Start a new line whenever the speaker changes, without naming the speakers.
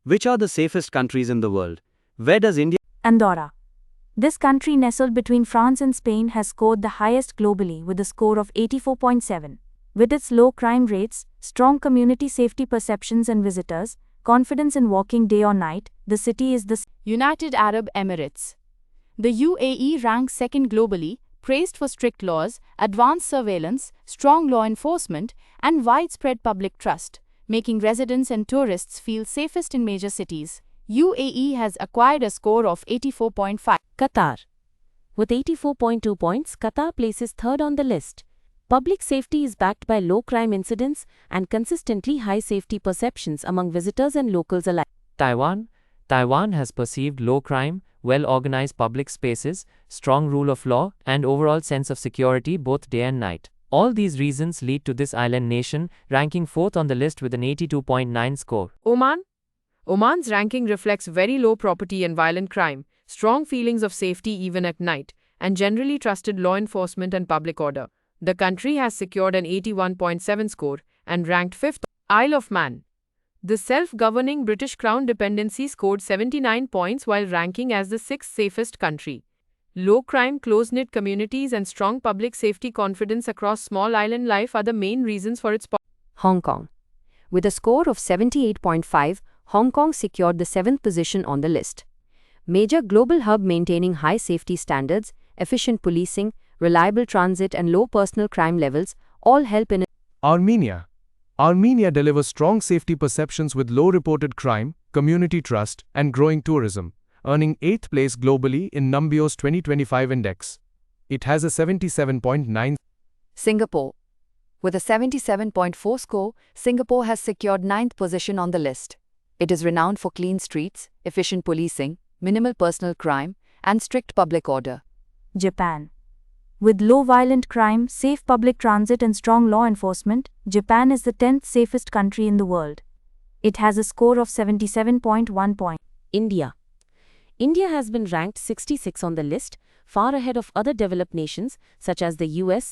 Which are the safest countries in the world? Where does India
Andorra. This country, nestled between France and Spain, has scored the highest globally with a score of 84.7. With its low crime rates, strong community safety perceptions, and visitors' confidence in walking day or night, the city is the
United Arab Emirates. The UAE ranks second globally, praised for strict laws, advanced surveillance, strong law enforcement, and widespread public trust, making residents and tourists feel safest in major cities. UAE has acquired a score of 84.5.
Qatar. With 84.2 points, Qatar places third on the list. Public safety is backed by low crime incidents and consistently high safety perceptions among visitors and locals alike.
Taiwan has perceived low crime, well-organized public spaces, strong rule of law, and overall sense of security both day and night. All these reasons lead to this island nation ranking fourth on the list with an 82.9 score.
Oman's ranking reflects very low property and violent crime, strong feelings of safety even at night, and generally trusted law enforcement and public order. The country has secured an 81.7 score and ranked fifth. Isle of Man. The self-governing British Crown dependency scored 79 points while ranking as the sixth safest country. Low crime, close-knit communities, and strong public safety confidence across small island life are the main reasons for its
Hong Kong. With a score of 78.5, Hong Kong secured the 7th position on the list. Major global hub maintaining high safety standards, efficient policing, reliable transit, and low personal crime levels all help in
Armenia. Armenia delivers strong safety perceptions with low reported crime, community trust, and growing tourism, earning 8th place globally in Numbio's 2025 index. It has a 77.9.
Singapore. With a 77.4 score, Singapore has secured 9th position on the list. It is renowned for clean streets, efficient policing, minimal personal crime, and strict public order.
Japan. With low violent crime, safe public transit, and strong law enforcement, Japan is the 10th safest country in the world. It has a score of 77.1 points.
India. India has been ranked 66 on the list, far ahead of other developed nations such as the US,